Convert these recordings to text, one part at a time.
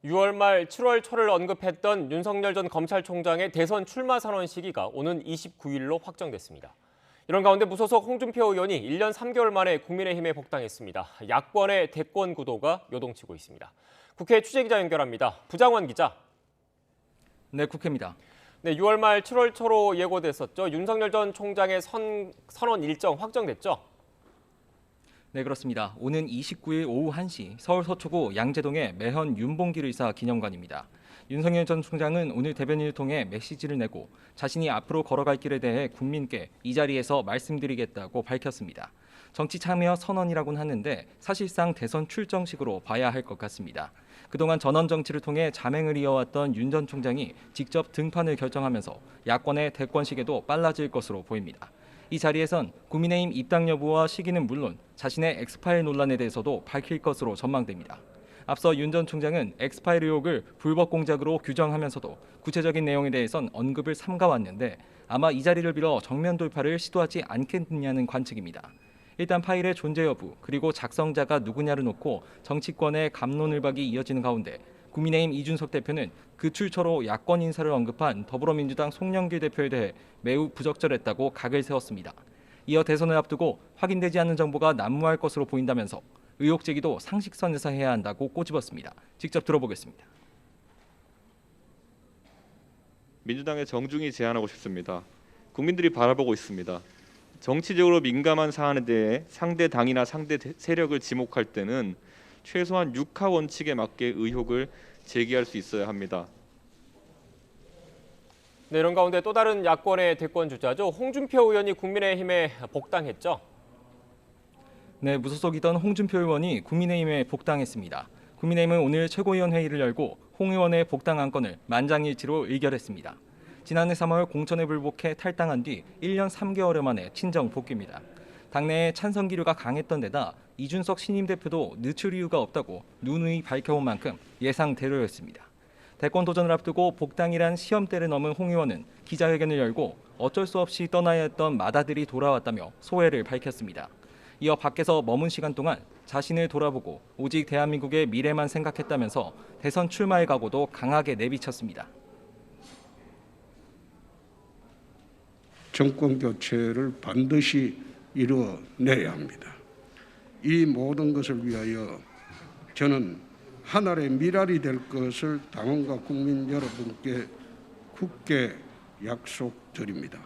6월 말 7월 초를 언급했던 윤석열 전 검찰총장의 대선 출마 선언 시기가 오는 29일로 확정됐습니다. 이런 가운데 무소속 홍준표 의원이 1년 3개월 만에 국민의힘에 복당했습니다. 야권의 대권 구도가 요동치고 있습니다. 국회 취재기자 연결합니다. 부장원 기자. 네, 국회입니다. 네, 6월 말 7월 초로 예고됐었죠. 윤석열 전 총장의 선언 일정 확정됐죠? 네, 그렇습니다. 오는 29일 오후 1시 서울 서초구 양재동의 매현 윤봉길 의사 기념관입니다. 윤석열 전 총장은 오늘 대변인을 통해 메시지를 내고 자신이 앞으로 걸어갈 길에 대해 국민께 이 자리에서 말씀드리겠다고 밝혔습니다. 정치 참여 선언이라고는 하는데 사실상 대선 출정식으로 봐야 할 것 같습니다. 그동안 전원 정치를 통해 자맹을 이어왔던 윤 전 총장이 직접 등판을 결정하면서 야권의 대권식에도 빨라질 것으로 보입니다. 이 자리에선 국민의힘 입당 여부와 시기는 물론 자신의 엑스파일 논란에 대해서도 밝힐 것으로 전망됩니다. 앞서 윤 전 총장은 엑스파일 의혹을 불법 공작으로 규정하면서도 구체적인 내용에 대해선 언급을 삼가왔는데 아마 이 자리를 빌어 정면 돌파를 시도하지 않겠느냐는 관측입니다. 일단 파일의 존재 여부 그리고 작성자가 누구냐를 놓고 정치권의 갑론을박이 이어지는 가운데 국민의힘 이준석 대표는 그 출처로 야권 인사를 언급한 더불어민주당 송영길 대표에 대해 매우 부적절했다고 각을 세웠습니다. 이어 대선을 앞두고 확인되지 않은 정보가 난무할 것으로 보인다면서 의혹 제기도 상식선에서 해야 한다고 꼬집었습니다. 직접 들어보겠습니다. 민주당의 정중히 제안하고 싶습니다. 국민들이 바라보고 있습니다. 정치적으로 민감한 사안에 대해 상대 당이나 상대 세력을 지목할 때는 최소한 6하 원칙에 맞게 의혹을 제기할 수 있어야 합니다. 네, 이런 가운데 또 다른 야권의 대권 주자죠. 홍준표 의원이 국민의힘에 복당했죠. 네, 무소속이던 홍준표 의원이 국민의힘에 복당했습니다. 국민의힘은 오늘 최고위원회의를 열고 홍 의원의 복당 안건을 만장일치로 의결했습니다. 지난해 3월 공천에 불복해 탈당한 뒤 1년 3개월 만에 친정 복귀입니다. 당내에 찬성 기류가 강했던 데다 이준석 신임 대표도 늦출 이유가 없다고 누누이 밝혀온 만큼 예상대로였습니다. 대권 도전을 앞두고 복당이란 시험대를 넘은 홍 의원은 기자회견을 열고 어쩔 수 없이 떠나야 했던 맏아들이 돌아왔다며 소회를 밝혔습니다. 이어 밖에서 머문 시간 동안 자신을 돌아보고 오직 대한민국의 미래만 생각했다면서 대선 출마의 각오도 강하게 내비쳤습니다. 정권 교체를 반드시 이루어내야 합니다. 이 모든 것을 위하여 저는 하늘의 미랄이 될 것을 당원과 국민 여러분께 굳게 약속드립니다.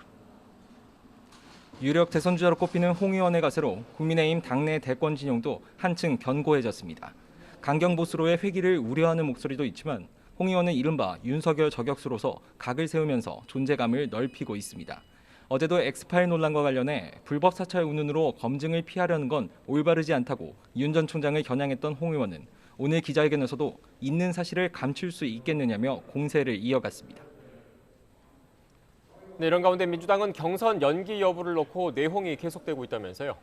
유력 대선주자로 꼽히는 홍 의원의 가세로 국민의힘 당내 대권 진영도 한층 견고해졌습니다. 강경보수로의 회귀를 우려하는 목소리도 있지만 홍 의원은 이른바 윤석열 저격수로서 각을 세우면서 존재감을 넓히고 있습니다. 어제도 엑스파일 논란과 관련해 불법 사찰 운운으로 검증을 피하려는 건 올바르지 않다고 윤 전 총장을 겨냥했던 홍 의원은 오늘 기자회견에서도 있는 사실을 감출 수 있겠느냐며 공세를 이어갔습니다. 네, 이런 가운데 민주당은 경선 연기 여부를 놓고 내홍이 계속되고 있다면서요.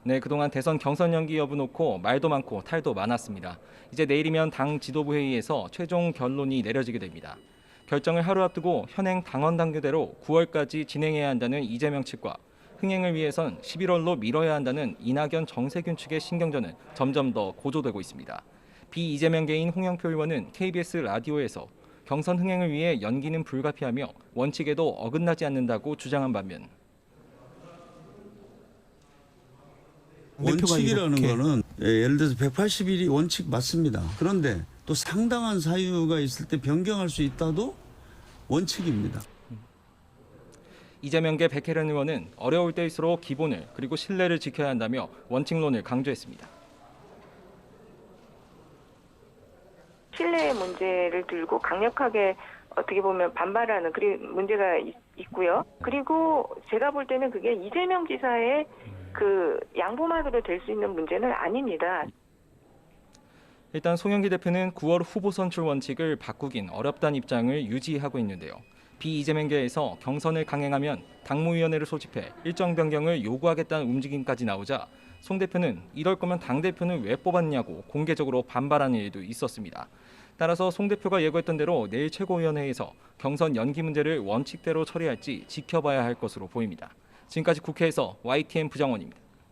네, 그동안 대선 경선 연기 여부 놓고 말도 많고 탈도 많았습니다. 이제 내일이면 당 지도부 회의에서 최종 결론이 내려지게 됩니다. 결정을 하루 앞두고 현행 당원 당규대로 9월까지 진행해야 한다는 이재명 측과 흥행을 위해선 11월로 미뤄야 한다는 이낙연 정세균 측의 신경전은 점점 더 고조되고 있습니다. 비이재명계인 홍영표 의원은 KBS 라디오에서 경선 흥행을 위해 연기는 불가피하며 원칙에도 어긋나지 않는다고 주장한 반면 원칙이라는 거는 예를 들어서 180일이 원칙 맞습니다. 그런데 또 상당한 사유가 있을 때 변경할 수 있다도 원칙입니다. 이재명계 백혜련 의원은 어려울 때일수록 기본을 그리고 신뢰를 지켜야 한다며 원칙론을 강조했습니다. 신뢰의 문제를 들고 강력하게 어떻게 보면 반발하는 그런 문제가 있고요. 그리고 제가 볼 때는 그게 이재명 지사의 그 양보만으로 될 수 있는 문제는 아닙니다. 일단 송영길 대표는 9월 후보 선출 원칙을 바꾸긴 어렵다는 입장을 유지하고 있는데요. 비이재명계에서 경선을 강행하면 당무위원회를 소집해 일정 변경을 요구하겠다는 움직임까지 나오자 송 대표는 이럴 거면 당대표는 왜 뽑았냐고 공개적으로 반발하는 일도 있었습니다. 따라서 송 대표가 예고했던 대로 내일 최고위원회에서 경선 연기 문제를 원칙대로 처리할지 지켜봐야 할 것으로 보입니다. 지금까지 국회에서 YTN 부장원입니다.